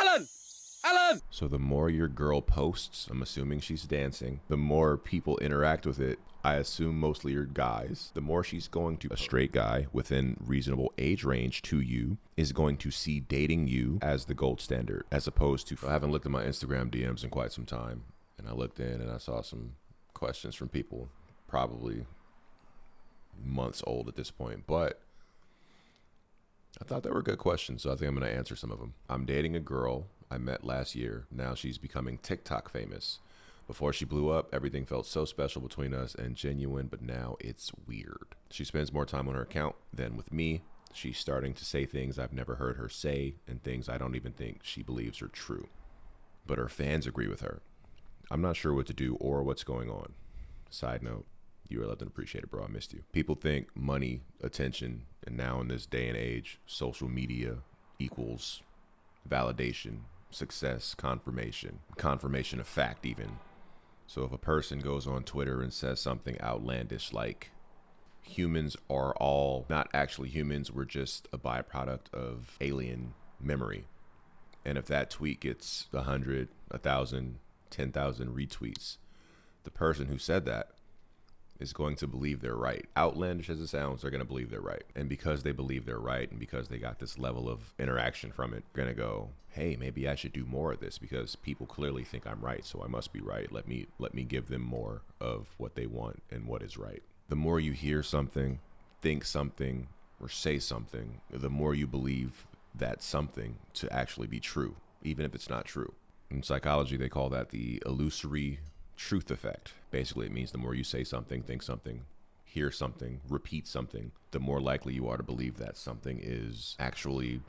Alan! Alan! So the more your girl posts, I'm assuming she's dancing, the more people interact with it. I assume mostly your guys. The more she's going to, a straight guy within reasonable age range to you is going to see dating you as the gold standard, as opposed to, I haven't looked at my Instagram DMs in quite some time. And I looked in and I saw some questions from people, probably months old at this point, but I thought they were good questions, so I think I'm going to answer some of them. I'm dating a girl I met last year. Now she's becoming TikTok famous. Before she blew up, everything felt so special between us and genuine, but now it's weird. She spends more time on her account than with me. She's starting to say things I've never heard her say and things I don't even think she believes are true. But her fans agree with her. I'm not sure what to do or what's going on. Side note, you were loved and appreciated, bro. I missed you. People think money, attention, and now in this day and age, social media equals validation, success, confirmation of fact even. So if a person goes on Twitter and says something outlandish like humans are all not actually humans, we're just a byproduct of alien memory. And if that tweet gets 100, 1,000, 10,000 retweets, the person who said that is going to believe they're right. Outlandish as it sounds, they're going to believe they're right. And because they believe they're right and because they got this level of interaction from it, they're going to go, hey, maybe I should do more of this because people clearly think I'm right, so I must be right. Let me give them more of what they want and what is right. The more you hear something, think something, or say something, the more you believe that something to actually be true, even if it's not true. In psychology, they call that the illusory truth effect. Basically, it means the more you say something, think something, hear something, repeat something, the more likely you are to believe that something is actually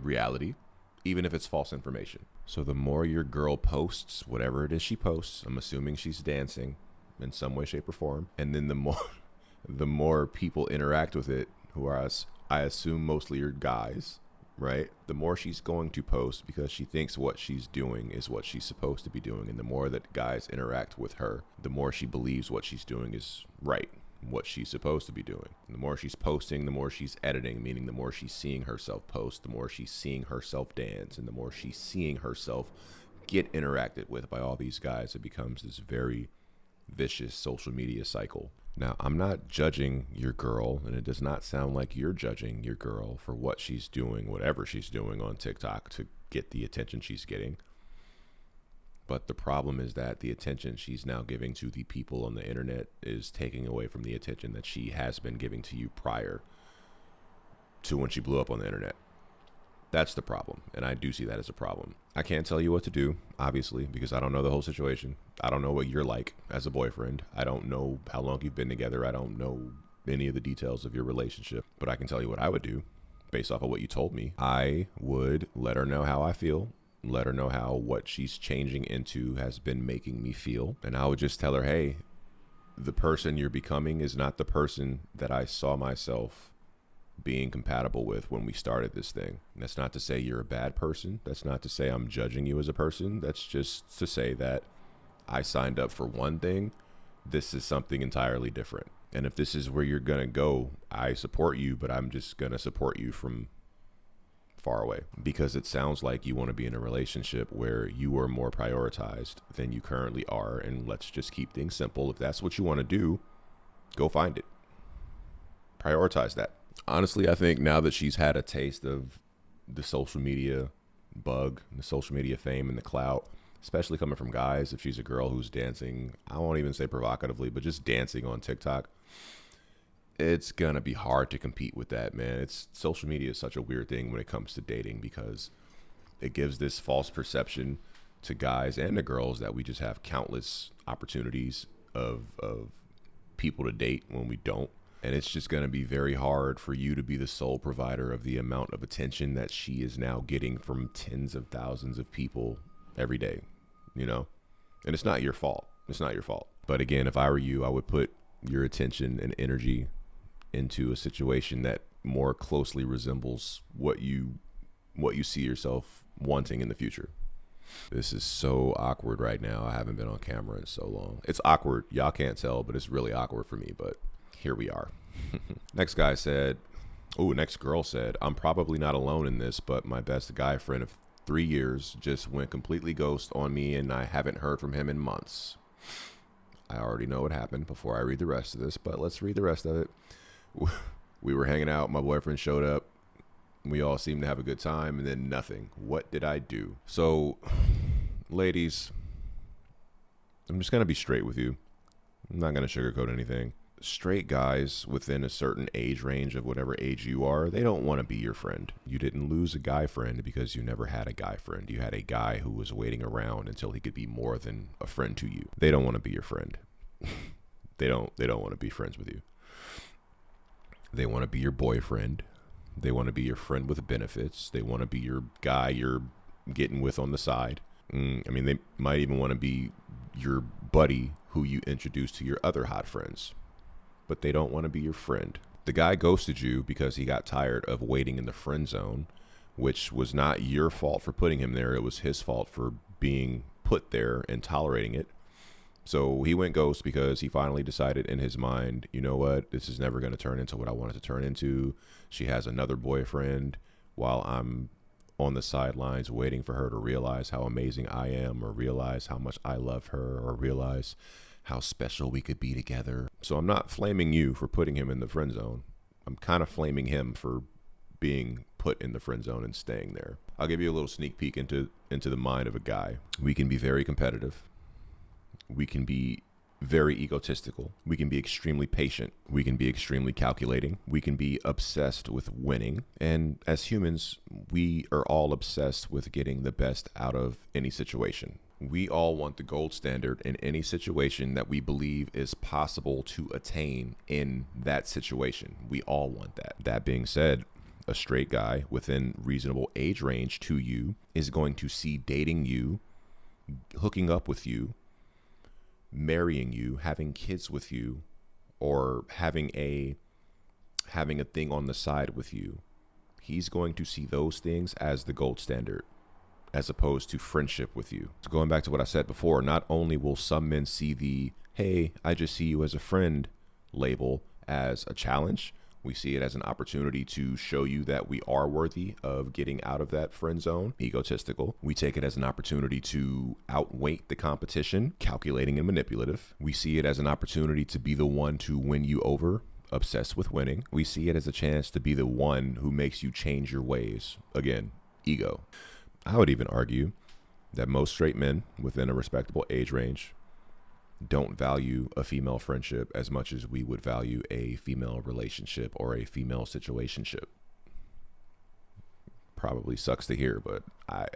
reality, even if it's false information. So the more your girl posts, whatever it is she posts, I'm assuming she's dancing in some way, shape, or form, and then the more people interact with it, who are, I assume, mostly your guys, right? The more she's going to post because she thinks what she's doing is what she's supposed to be doing. And the more that guys interact with her, the more she believes what she's doing is right, what she's supposed to be doing. And the more she's posting, the more she's editing, meaning the more she's seeing herself post, the more she's seeing herself dance, and the more she's seeing herself get interacted with by all these guys. It becomes this very vicious social media cycle. Now, I'm not judging your girl, and it does not sound like you're judging your girl for what she's doing, whatever she's doing on TikTok to get the attention she's getting. But the problem is that the attention she's now giving to the people on the internet is taking away from the attention that she has been giving to you prior to when she blew up on the internet. That's the problem, and I do see that as a problem. I can't tell you what to do, obviously, because I don't know the whole situation. I don't know what you're like as a boyfriend. I don't know how long you've been together. I don't know any of the details of your relationship, but I can tell you what I would do based off of what you told me. I would let her know how I feel, let her know how what she's changing into has been making me feel, and I would just tell her, hey, the person you're becoming is not the person that I saw myself being compatible with when we started this thing. That's not to say you're a bad person. That's not to say I'm judging you as a person. That's just to say that I signed up for one thing. This is something entirely different. And if this is where you're going to go, I support you, but I'm just going to support you from far away because it sounds like you want to be in a relationship where you are more prioritized than you currently are. And let's just keep things simple. If that's what you want to do, go find it. Prioritize that. Honestly, I think now that she's had a taste of the social media bug, the social media fame and the clout, especially coming from guys, if she's a girl who's dancing, I won't even say provocatively, but just dancing on TikTok, it's going to be hard to compete with that, man. Social media is such a weird thing when it comes to dating because it gives this false perception to guys and to girls that we just have countless opportunities of people to date when we don't. And it's just going to be very hard for you to be the sole provider of the amount of attention that she is now getting from tens of thousands of people every day, you know? And it's not your fault. It's not your fault. But again, if I were you, I would put your attention and energy into a situation that more closely resembles what you see yourself wanting in the future. This is so awkward right now. I haven't been on camera in so long. It's awkward. Y'all can't tell, but it's really awkward for me, but here we are. Next girl said, I'm probably not alone in this, but my best guy friend of 3 years, just went completely ghost on me, and I haven't heard from him in months. I already know what happened before I read the rest of this, but let's read the rest of it. We were hanging out. My boyfriend showed up. We all seemed to have a good time, and then nothing. What did I do? So, ladies, I'm just going to be straight with you. I'm not going to sugarcoat anything. Straight guys within a certain age range of whatever age you are, they don't want to be your friend. You didn't lose a guy friend because you never had a guy friend. You had a guy who was waiting around until he could be more than a friend to you. They don't want to be your friend. They don't want to be friends with you. They want to be your boyfriend. They want to be your friend with benefits. They want to be your guy you're getting with on the side. I mean, they might even want to be your buddy who you introduce to your other hot friends. But they don't want to be your friend. The guy ghosted you because he got tired of waiting in the friend zone, which was not your fault for putting him there. It was his fault for being put there and tolerating it. So he went ghost because he finally decided in his mind, you know what, this is never going to turn into what I want it to turn into. She has another boyfriend while I'm on the sidelines waiting for her to realize how amazing I am, or realize how much I love her, or realize how special we could be together. So I'm not flaming you for putting him in the friend zone. I'm kind of flaming him for being put in the friend zone and staying there. I'll give you a little sneak peek into the mind of a guy. We can be very competitive. We can be very egotistical. We can be extremely patient. We can be extremely calculating. We can be obsessed with winning. And as humans, we are all obsessed with getting the best out of any situation. We all want the gold standard in any situation that we believe is possible to attain in that situation. We all want that. That being said, a straight guy within reasonable age range to you is going to see dating you, hooking up with you, marrying you, having kids with you, or having a thing on the side with you. He's going to see those things as the gold standard, as opposed to friendship with you. So going back to what I said before, not only will some men see the, hey, I just see you as a friend label as a challenge, we see it as an opportunity to show you that we are worthy of getting out of that friend zone, egotistical. We take it as an opportunity to outweight the competition, calculating and manipulative. We see it as an opportunity to be the one to win you over, obsessed with winning. We see it as a chance to be the one who makes you change your ways. Again, ego. I would even argue that most straight men within a respectable age range don't value a female friendship as much as we would value a female relationship or a female situationship. Probably sucks to hear, but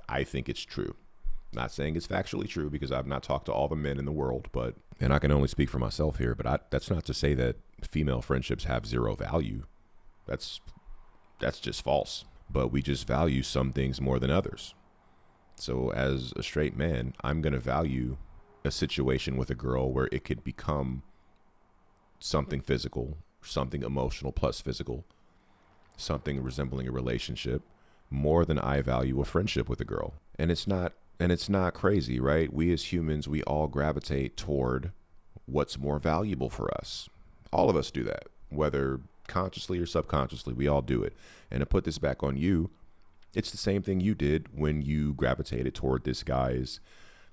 I think it's true. Not saying it's factually true because I've not talked to all the men in the world, and I can only speak for myself here, but that's not to say that female friendships have zero value. That's just false. But we just value some things more than others. So as a straight man, I'm going to value a situation with a girl where it could become something physical, something emotional plus physical, something resembling a relationship, more than I value a friendship with a girl. And it's not crazy, right? We as humans, we all gravitate toward what's more valuable for us. All of us do that, whether consciously or subconsciously, we all do it. And to put this back on you, it's the same thing you did when you gravitated toward this guy's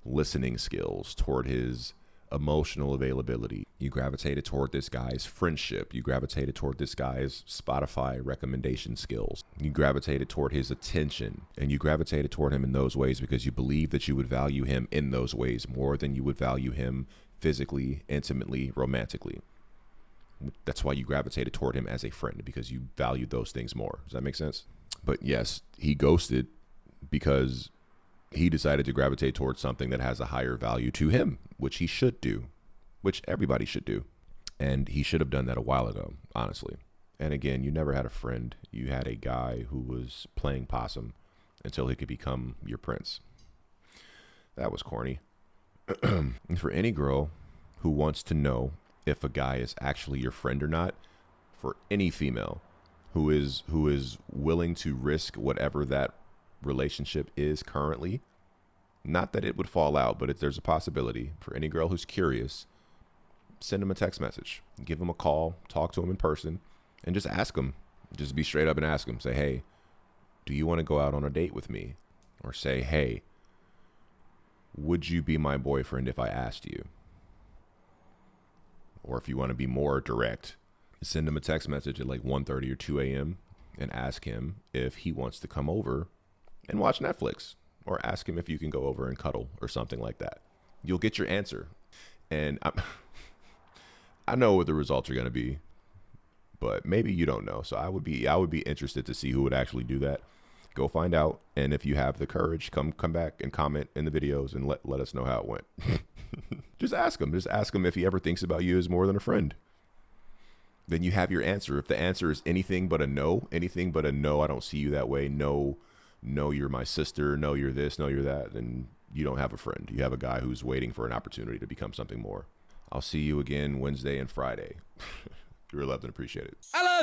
listening skills, toward his emotional availability. You gravitated toward this guy's friendship. You gravitated toward this guy's Spotify recommendation skills. You gravitated toward his attention, and you gravitated toward him in those ways because you believe that you would value him in those ways more than you would value him physically, intimately, romantically. That's why you gravitated toward him as a friend, because you valued those things more. Does that make sense? But yes, he ghosted because he decided to gravitate towards something that has a higher value to him, which he should do, which everybody should do. And he should have done that a while ago, honestly. And again, you never had a friend. You had a guy who was playing possum until he could become your prince. That was corny. And for any girl who wants to know if a guy is actually your friend or not, for any female who is willing to risk whatever that relationship is currently, not that it would fall out, but if there's a possibility, for any girl who's curious, send him a text message, give him a call, talk to him in person, and just ask him. Just be straight up and ask him. Say, hey, do you want to go out on a date with me? Or say, hey, would you be my boyfriend if I asked you? Or if you want to be more direct, send him a text message at like 1:30 or 2 a.m. and ask him if he wants to come over and watch Netflix. Or ask him if you can go over and cuddle or something like that. You'll get your answer. And I know what the results are going to be, but maybe you don't know. So I would be interested to see who would actually do that. Go find out. And if you have the courage, come back and comment in the videos and let us know how it went. Just ask him. Just ask him if he ever thinks about you as more than a friend. Then you have your answer. If the answer is anything but a no, I don't see you that way. No, you're my sister. No, you're this. No, you're that. Then you don't have a friend. You have a guy who's waiting for an opportunity to become something more. I'll see you again Wednesday and Friday. You're loved and appreciated. Alan!